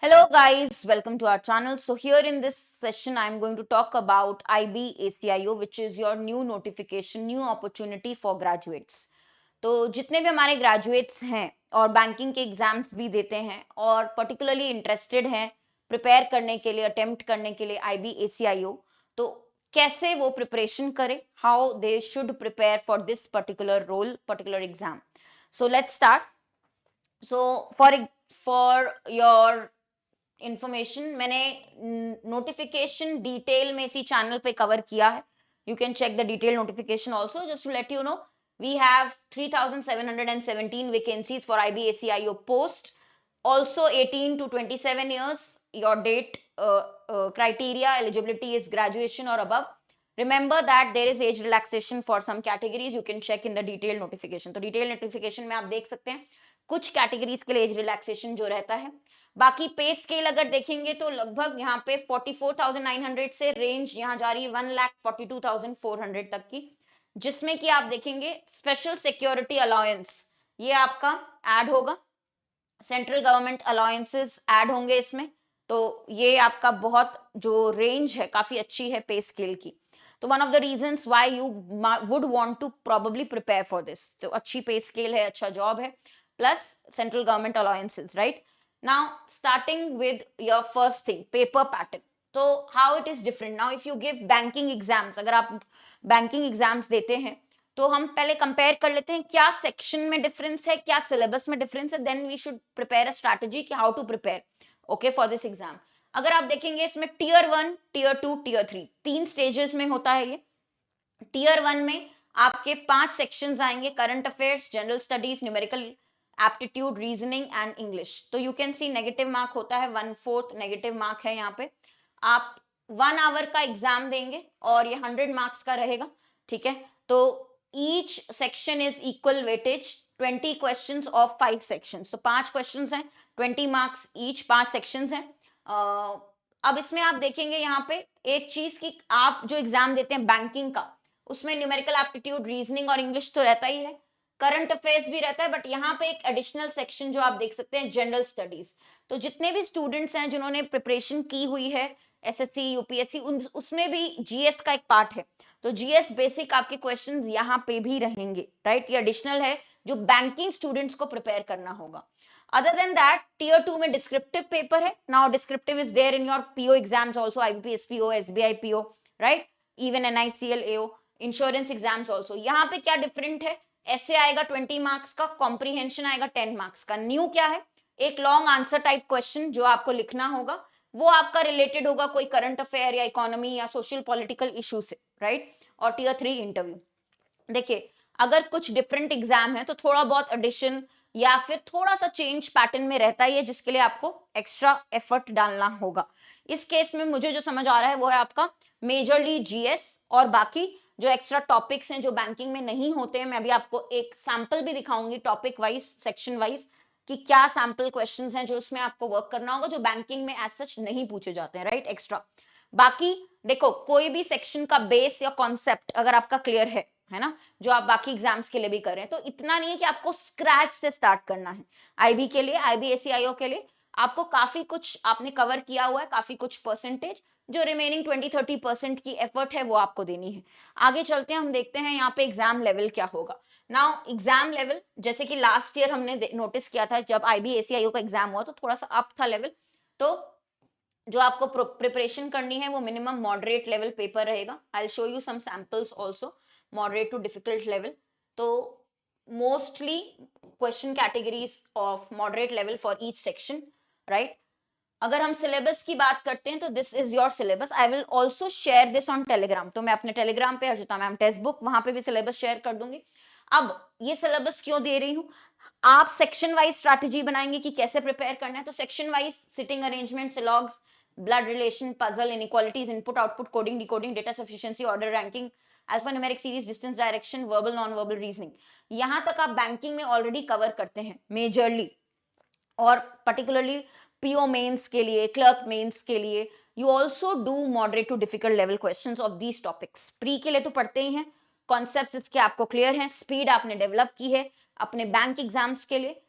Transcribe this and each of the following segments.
Hello guys, welcome to our channel. So here in this session, I'm going to talk about IB ACIO, which is your new notification, new opportunity for graduates. तो जितने भी हमारे graduates हैं और banking के exams भी देते हैं और पर्टिकुलरली इंटरेस्टेड हैं प्रिपेयर करने के लिए, अटेम्प्ट करने के लिए IB ACIO, तो कैसे वो प्रिपरेशन करें, how they should prepare for this particular role, particular exam. So let's start. So for your information मैंने नोटिफिकेशन डिटेल में इसी चैनल पे कवर किया है. You can check the detail notification also. Just to let you know, we have 3,717 vacancies for IBACIO post. Also 18 to 27 years, your date criteria eligibility is graduation or above. Remember that there is age relaxation for some categories. You can check in the detailed notification. तो detailed notification में आप देख सकते हैं कुछ categories के लिए age relaxation जो रहता है. बाकी पे स्केल अगर देखेंगे तो लगभग यहाँ पे 44,900 से रेंज यहाँ जा रही है 1,42,400 तक की, जिसमें कि आप देखेंगे स्पेशल सिक्योरिटी अलाउंस ये आपका ऐड होगा, सेंट्रल गवर्नमेंट अलाउंसेस ऐड होंगे इसमें. तो ये आपका बहुत जो रेंज है काफी अच्छी है पे स्केल की. तो one of the reasons why you would want to probably prepare for this. तो अच्छी पे स्केल है, अच्छा जॉब है, plus central government allowances, right? Now starting with your first thing, paper pattern. So how it is different now if you give banking exams, अगर आप banking exams देते हैं तो हम पहले कंपेयर कर लेते हैं क्या सेक्शन में डिफरेंस है, क्या सिलेबस में डिफरेंस है, then we should prepare a strategy कि how to prepare okay for this exam. अगर आप देखेंगे इसमें टीयर 1, टीयर 2, टीयर 3 तीन स्टेजेस में होता है ये. टीयर 1 में आपके 5 सेक्शंस आएंगे, current affairs, general studies, numerical aptitude, reasoning and English. तो you can see negative mark होता है, 1/4 नेगेटिव मार्क है यहाँ पे. आप 1 आवर का एग्जाम देंगे और ये 100 मार्क्स का रहेगा, ठीक है. तो each section is equal weightage, 20 questions of 5 sections. तो 5 क्वेश्चंस हैं, 20 मार्क्स ईच, 5 सेक्शंस हैं. अब इसमें आप देखेंगे यहाँ पे एक चीज कि आप जो एग्जाम देते हैं बैंकिंग का, उसमें न्यूमेरिकल एप्टीट्यूड, रीजनिंग और इंग्लिश तो रहता ही है, करंट अफेयर्स भी रहता है, बट यहाँ पे एक एडिशनल सेक्शन जो आप देख सकते हैं जनरल स्टडीज. तो जितने भी स्टूडेंट्स हैं जिन्होंने प्रिपरेशन की हुई है एसएससी यूपीएससी, उसमें भी जीएस का एक पार्ट है. तो जीएस बेसिक आपके क्वेश्चंस यहाँ पे भी रहेंगे, राइट. ये एडिशनल है जो बैंकिंग स्टूडेंट्स को प्रिपेयर करना होगा. Other than that, tier 2 में descriptive paper है. Now descriptive is there in your PO exams also, IBPS PO, SBI PO, right? Even NICL AO, insurance exams also. यहाँ पे क्या डिफरेंट है, ऐसे आएगा 20 मार्क्स का, कॉम्प्रीहेंशन आएगा 10 मार्क्स का. न्यू क्या है, एक लॉन्ग आंसर टाइप क्वेश्चन जो आपको लिखना होगा, वो आपका रिलेटेड होगा कोई करंट अफेयर या इकोनॉमी या सोशल पॉलिटिकल इशू से, राइट. और टीयर 3 इंटरव्यू. देखिए अगर कुछ डिफरेंट एग्जाम है तो थोड़ा बहुत एडिशन या फिर थोड़ा सा चेंज पैटर्न में रहता ही है, जिसके लिए आपको एक्स्ट्रा एफर्ट डालना होगा. इस केस में मुझे जो समझ आ रहा है वो है आपका मेजरली जीएस, और बाकी जो एक्स्ट्रा टॉपिक्स हैं जो बैंकिंग में नहीं होते हैं, मैं अभी आपको एक सैंपल भी दिखाऊंगी टॉपिक वाइज, सेक्शन वाइज, कि क्या सैंपल क्वेश्चंस हैं जो इसमें आपको वर्क करना होगा, जो बैंकिंग में एज सच नहीं पूछे जाते हैं, राइट, एक्स्ट्रा. बाकी देखो कोई भी सेक्शन का बेस या कॉन्सेप्ट अगर आपका क्लियर है ना, जो आप बाकी एग्जाम्स के लिए भी कर रहे हैं, तो इतना नहीं है कि आपको स्क्रैच से स्टार्ट करना है. आईबी के लिए, IBACIO के लिए आपको काफी कुछ आपने कवर किया हुआ है, काफी कुछ परसेंटेज, जो रिमेनिंग 20-30% की एफर्ट है वो आपको देनी है. आगे चलते हैं, हम देखते हैं यहाँ पे एग्जाम लेवल क्या होगा. नाउ एग्जाम लेवल, जैसे कि लास्ट ईयर हमने नोटिस किया था जब IBACIO का एग्जाम हुआ तो थोड़ा सा अप था लेवल. तो जो आपको प्रिपरेशन करनी है वो मिनिमम मॉडरेट लेवल पेपर रहेगा. I will show you some samples also, moderate to difficult level. तो mostly question categories of moderate level for each section, right. अगर हम सिलेबस की बात करते हैं तो this is your syllabus. I will also share this on Telegram. तो मैं अपने टेलीग्राम पे अर्जिता मैम टेक्स्ट बुक, वहां पे भी सिलेबस शेयर कर दूंगी. अब ये सिलेबस क्यों दे रही हूँ, आप सेक्शन वाइज स्ट्रैटेजी बनाएंगे कि कैसे प्रिपेयर करना है. तो section wise seating arrangement, syllogisms, blood relation, puzzle, inequalities, input output, coding decoding, data sufficiency, order ranking, alpha numeric series, distance direction, verbal non verbal reasoning, यहां तक आप बैंकिंग में ऑलरेडी कवर करते हैं मेजरली. और पर्टिकुलरली पीओ मेंस के लिए, clerk mains के लिए, you also do moderate to difficult level questions of these topics. Pre के लिए तो पढ़ते ही हैं, कॉन्सेप्ट्स इसके आपको क्लियर हैं, स्पीड आपने डेवलप की है अपने बैंक एग्जाम्स के लिए.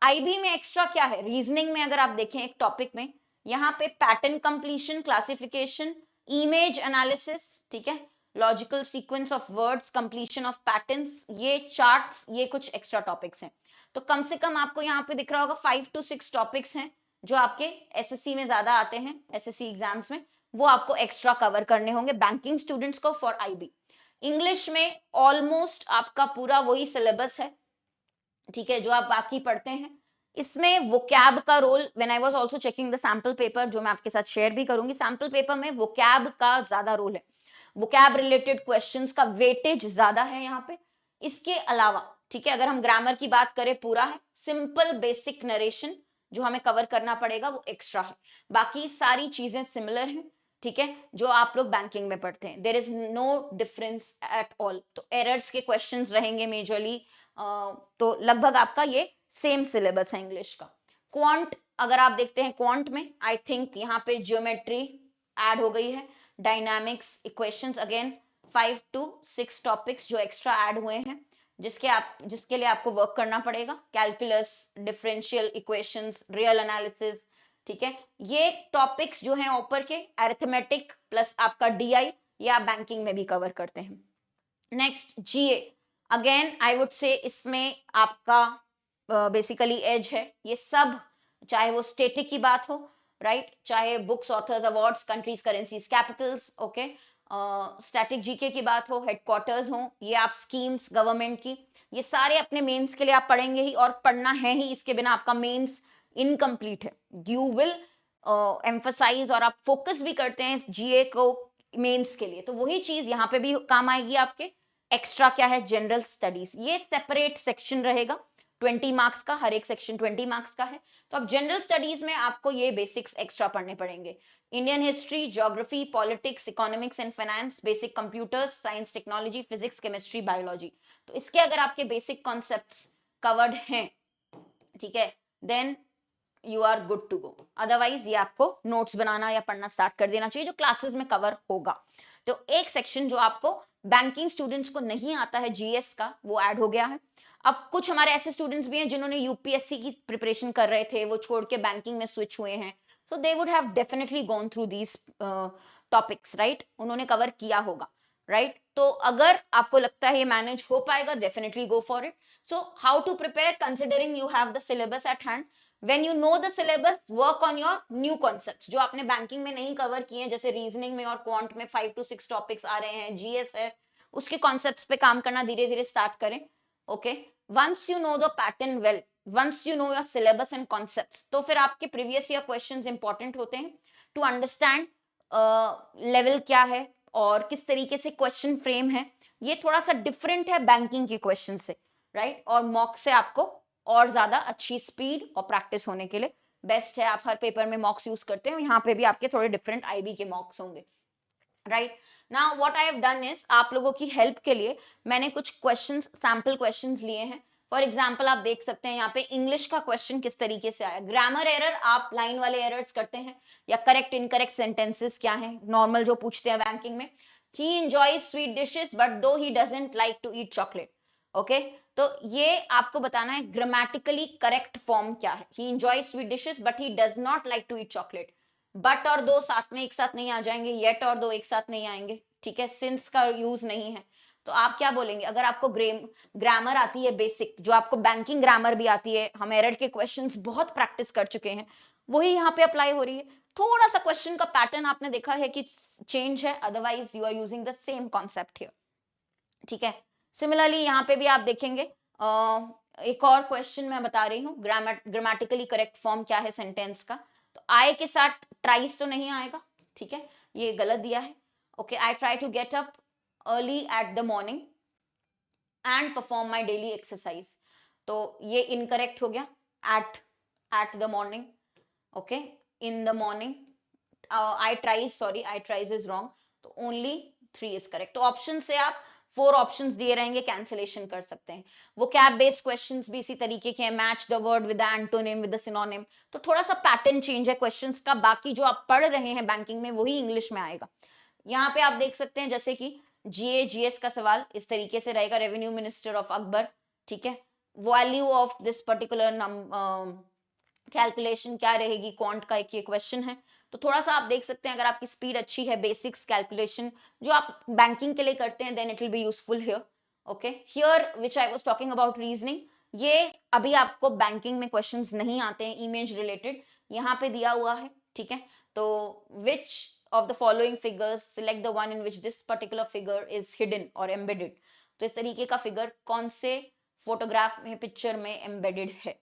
आईबी में एक्स्ट्रा क्या है, रीजनिंग में अगर आप देखें एक टॉपिक में, यहाँ पे pattern completion, classification, image analysis, ठीक है, logical sequence of words, completion of patterns, ये चार्ट्स, ये कुछ एक्स्ट्रा टॉपिक्स हैं। तो कम से कम आपको यहाँ पे दिख रहा होगा 5 to 6 टॉपिक्स हैं जो आपके एसएससी में ज्यादा आते हैं, एसएससी एग्जाम्स में, वो आपको एक्स्ट्रा कवर करने होंगे बैंकिंग स्टूडेंट्स को फॉर आईबी। इंग्लिश में ऑलमोस्ट आपका पूरा वही सिलेबस है, ठीक है, जो आप बाकी पढ़ते हैं। इसमें वोकैब का role, when I was also checking the sample paper, जो मैं आपके साथ शेयर भी करूंगी, सैंपल पेपर में वोकैब का ज्यादा रोल है, वोकैब रिलेटेड क्वेश्चंस का वेटेज ज्यादा है यहाँ पे। इसके अलावा, ठीक है, अगर हम ग्रामर की बात करें, पूरा है, सिंपल बेसिक नरेशन जो हमें कवर करना पड़ेगा वो एक्स्ट्रा है, बाकी सारी चीजें सिमिलर हैं, ठीक है, जो आप लोग बैंकिंग में पढ़ते हैं, there is no difference at all. तो एरर्स के क्वेश्चंस रहेंगे मेजरली, तो लगभग आपका ये सेम सिलेबस है इंग्लिश का। क्वांट अगर आप देखते हैं, क्वांट में आई थिंक यहाँ पे ज्योमेट्री ऐड हो गई है, dynamics, equations, again 5 to 6 topics जो एक्स्ट्रा ऐड हुए हैं, जिसके लिए आपको वर्क करना पड़ेगा, calculus, differential equations, real analysis, ठीक है, ये टॉपिक्स जो हैं ऊपर के, अरिथमेटिक प्लस आपका डीआई, ये आप बैंकिंग में भी कवर करते हैं। Next GA, again I would say इसमें आपका बेसिकली एज है, ये सब चाहे वो स्टेटिक की बात हो, राइट, चाहे books, authors, awards, countries, currencies, Capitals, okay, static GK की बात हो, हेडक्वार्टर्स हो, ये आप स्कीम्स गवर्नमेंट की, ये सारे अपने मेंस के लिए आप पढ़ेंगे ही, और पढ़ना है ही, इसके बिना आपका मेंस इनकम्प्लीट है। यू विल एम्फसाइज और आप फोकस भी करते हैं इस जीए को मेंस के लिए, तो वही चीज यहाँ पे भी काम आएगी आपके। एक्स्ट्रा क्या है, जनरल स्टडीज, ये सेपरेट सेक्शन रहेगा, 20 मार्क्स का, हर एक सेक्शन 20 मार्क्स का है। तो अब जनरल स्टडीज में आपको ये बेसिक्स एक्स्ट्रा पढ़ने पड़ेंगे, Indian history, geography, politics, economics and finance, basic computers, science, technology, physics, chemistry, biology. तो इसके अगर आपके बेसिक कॉन्सेप्ट्स कवर्ड हैं, ठीक है, then you are good to go. Otherwise ये आपको नोट्स बनाना या पढ़ना स्टार्ट कर देना चाहिए, जो क्लासेस में कवर होगा। तो एक सेक्शन जो आपको बैंकिंग स्टूडेंट्स को नहीं आता है जीएस का, वो ऐड हो गया है। अब कुछ हमारे ऐसे स्टूडेंट्स भी हैं जिन्होंने यूपीएससी की प्रिपरेशन कर रहे थे, वो छोड़ के बैंकिंग में स्विच हुए हैं, so they would have definitely gone through these topics, right, उन्होंने कवर किया होगा, राइट। तो अगर आपको लगता है ये मैनेज हो पाएगा, definitely go for it. So how to prepare, considering you have the syllabus at hand, when you know the syllabus, work on your new concepts जो आपने बैंकिंग में नहीं कवर किए हैं, जैसे रीजनिंग में और क्वांट में 5 to 6 टॉपिक्स आ रहे हैं, जीएस है, उसके कॉन्सेप्ट्स पे काम करना धीरे धीरे स्टार्ट करें, okay. Once you know the pattern well, once you know your syllabus and concepts, तो फिर आपके प्रीवियस ईयर क्वेश्चंस इंपॉर्टेंट होते हैं टू अंडरस्टैंड लेवल क्या है और किस तरीके से क्वेश्चन फ्रेम है। ये थोड़ा सा डिफरेंट है बैंकिंग के क्वेश्चन से, राइट, और मॉक से आपको और ज्यादा अच्छी स्पीड और प्रैक्टिस होने के लिए बेस्ट है। आप हर पेपर में मॉक्स यूज करते हैं, यहाँ पे भी आपके थोड़े डिफरेंट आईबी के मॉक्स होंगे, right. Now what I have done is, आप लोगों की हेल्प के लिए मैंने कुछ क्वेश्चंस, सैंपल क्वेश्चंस लिए हैं। फॉर एग्जाम्पल आप देख सकते हैं यहाँ पे इंग्लिश का क्वेश्चन किस तरीके से आया, ग्रामर एरर, आप लाइन वाले एरर्स करते हैं, या करेक्ट इनकरेक्ट सेंटेंसेस क्या है, नॉर्मल जो पूछते हैं बैंकिंग में, he enjoys sweet dishes but though he doesn't like to eat chocolate, okay. तो ये आपको बताना है ग्रामेटिकली करेक्ट फॉर्म क्या है, he enjoys sweet dishes but he does not like to eat chocolate. But और दो साथ में एक साथ नहीं आ जाएंगे, येट और दो एक साथ नहीं आएंगे, ठीक है, सिंस का यूज नहीं है। तो आप क्या बोलेंगे, अगर आपको ग्रामर आती है बेसिक, जो आपको बैंकिंग ग्रामर भी आती है, हम एरर के क्वेश्चंस बहुत प्रैक्टिस कर चुके हैं, वही यहाँ पे अप्लाई हो रही है। थोड़ा सा क्वेश्चन का पैटर्न आपने देखा है कि चेंज है, otherwise you are using the same concept here, ठीक है। सिमिलरली यहाँ पे भी आप देखेंगे, एक और क्वेश्चन मैं बता रही हूँ, ग्रामेटिकली करेक्ट फॉर्म क्या है सेंटेंस का, तो आई के साथ ट्राइज तो नहीं आएगा, ठीक है, ये गलत दिया है, okay. I try to get up early at the morning and perform my daily exercise, तो ये इनकरेक्ट हो गया, at the morning, okay, in the morning, I tries is wrong, तो ओनली 3 इज करेक्ट। तो ऑप्शन से आप 4 options दिए रहेंगे, कैंसिलेशन कर सकते हैं। वो कैप बेस्ड क्वेश्चंस भी इसी तरीके के हैं, match the word with the antonym with the synonym, तो थोड़ा सा पैटर्न चेंज है क्वेश्चंस का, बाकी जो आप पढ़ रहे हैं बैंकिंग में वही इंग्लिश में आएगा। यहाँ पे आप देख सकते हैं, जैसे कि जीए जीएस का सवाल इस तरीके से रहेगा, रेवेन्यू मिनिस्टर ऑफ अकबर, ठीक है, value of this particular calculation क्या रहेगी, क्वांट का एक ये क्वेश्चन है। तो थोड़ा सा आप देख सकते हैं, अगर आपकी स्पीड अच्छी है, बेसिक्स कैलकुलेशन जो आप बैंकिंग के लिए करते हैं, then it will be useful here. Okay, here which I was talking about reasoning, ये अभी आपको बैंकिंग में क्वेश्चंस नहीं आते हैं इमेज रिलेटेड, यहाँ पे दिया हुआ है, ठीक है। तो which of the following figures, select the one in which this particular figure is hidden और एम्बेडेड। तो इस तरीके का फिगर कौन से फोटोग्राफ में, पिक्चर में एम्बेडेड है,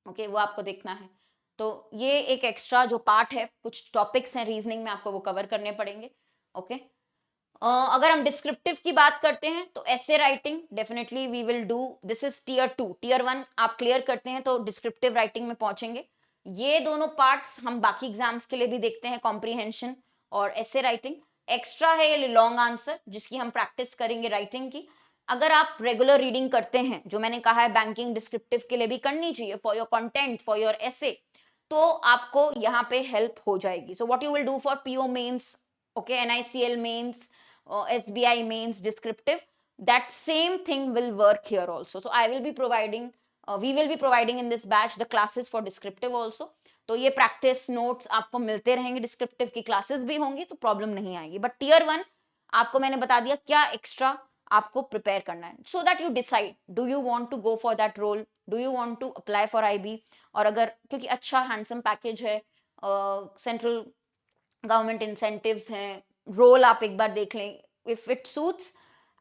ओके वो आपको देखना है। तो ये एक एक्स्ट्रा जो पार्ट है, कुछ टॉपिक्स हैं रीजनिंग में, आपको वो कवर करने पड़ेंगे। ओके, अगर हम डिस्क्रिप्टिव की बात करते हैं तो ऐसे writing definitely we will do, this is tier 2, tier 1 आप क्लियर करते हैं तो डिस्क्रिप्टिव राइटिंग में पहुंचेंगे। ये दोनों पार्ट्स हम बाकी एग्जाम्स के लिए भी देखते हैं, कॉम्प्रीहेंशन और ऐसे राइटिंग। एक्स्ट्रा है ये लॉन्ग आंसर, जिसकी हम प्रैक्टिस करेंगे राइटिंग की। अगर आप रेगुलर रीडिंग करते हैं, जो मैंने कहा है बैंकिंग डिस्क्रिप्टिव के लिए भी करनी चाहिए, for your content, for your essay, तो आपको यहाँ पे हेल्प हो जाएगी। So what you will do for PO mains, okay, NICL mains, SBI means descriptive, that same thing will work here also. So I will be providing, we will be providing in this batch the classes for descriptive also. तो ये practice notes आपको मिलते रहेंगे, descriptive की classes भी होंगी, तो problem नहीं आएगी। बट टीयर 1 आपको मैंने बता दिया क्या एक्स्ट्रा आपको प्रिपेयर करना है, so that you decide do you want to go for that role, do you want to apply for IB। और अगर, क्योंकि अच्छा हैंडसम पैकेज है, सेंट्रल गवर्नमेंट इंसेंटिव्स हैं, रोल आप एक बार देख लें, if it suits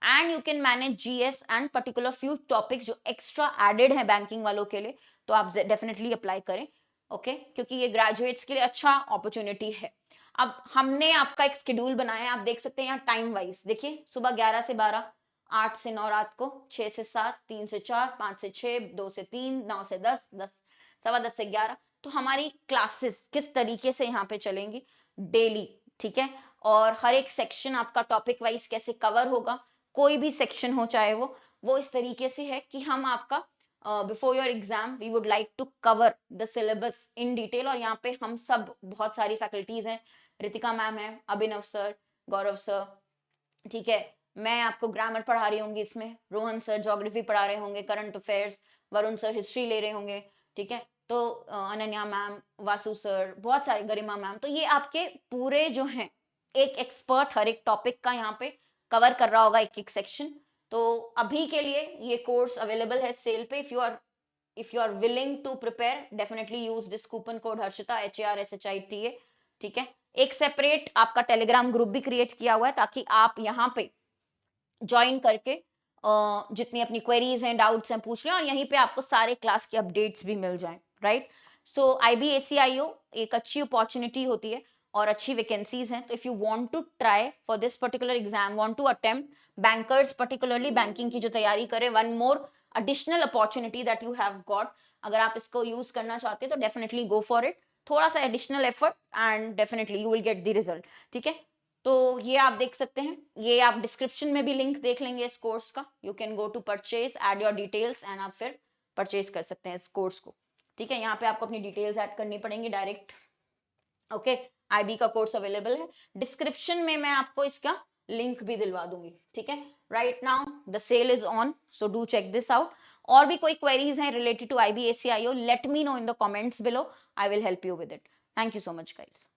and you can manage GS and particular few topics जो एक्स्ट्रा एडेड है बैंकिंग वालों के लिए, तो आप डेफिनेटली अप्लाई करें। ओके, क्योंकि ये ग्रेजुएट्स के लिए अच्छा अपॉर्चुनिटी है। अब हमने आपका एक शेड्यूल बनाया है, आप देख सकते हैं यहाँ टाइम वाइज, देखिए सुबह 11 से 12, 8 से 9 रात को, 6 से 7, 3 से 4, 5 से 6, 2 से 3, 9 से 10, 10 सवा 10 से 11। तो हमारी क्लासेस किस तरीके से यहाँ पे चलेंगी डेली, ठीक है। और हर एक सेक्शन आपका टॉपिक वाइज कैसे कवर होगा, कोई भी सेक्शन हो चाहे वो इस तरीके से है कि हम आपका before your exam we would like to cover the syllabus in detail. और यहाँ पे हम सब, बहुत सारी फैकल्टीज हैं, रितिका मैम है, अभिनव सर, गौरव सर, ठीक है, मैं आपको ग्रामर पढ़ा रही होंगी इसमें, रोहन सर ज्योग्राफी पढ़ा रहे होंगे, current affairs, Varun sir history ले रहे होंगे, ठीक है। तो अनन्या मैम, वासु सर, बहुत सारे, गरिमा मैम, तो ये आपके पूरे जो हैं एक एक्सपर्ट हर एक टॉपिक का यहाँ पे कवर कर रहा होगा एक एक सेक्शन। तो अभी के लिए ये कोर्स अवेलेबल है सेल पे, if you are willing to prepare definitely use this coupon code Harshita, HARSHITA, ठीक है। एक सेपरेट आपका टेलीग्राम ग्रुप भी क्रिएट किया हुआ है, ताकि आप यहाँ पे ज्वाइन करके जितनी अपनी क्वेरीज हैं, डाउट्स हैं, पूछ लें, और यहीं पे आपको सारे क्लास के अपडेट्स भी मिल जाएं, राइट। सो IB ACIO एक अच्छी अपॉर्चुनिटी होती है और अच्छी वैकेंसीज हैं। तो if you want to try for this particular exam, want to attempt, bankers particularly banking की जो तैयारी करें, one more additional opportunity that you have got, अगर आप इसको यूज करना चाहते हैं तो डेफिनेटली गो फॉर इट, थोड़ा सा additional effort and definitely you will get the result, ठीक है। तो ये आप देख सकते हैं, ये आप डिस्क्रिप्शन में भी लिंक देख लेंगे इस कोर्स का, you can go to purchase, add your details and आप फिर परचेज कर सकते हैं इस कोर्स को, ठीक है। यहाँ पे आपको अपनी डिटेल्स ऐड करनी पड़ेंगी डायरेक्ट। ओके, IB का कोर्स अवेलेबल है, डिस्क्रिप्शन में मैं आपको इसका लिंक भी दिलवा दूंगी, ठीक है। Right now the sale is on, so do check this out. और भी कोई क्वेरीज हैं related to IB ACIO, let me know in the comments below, I will help you with it. Thank you so much guys.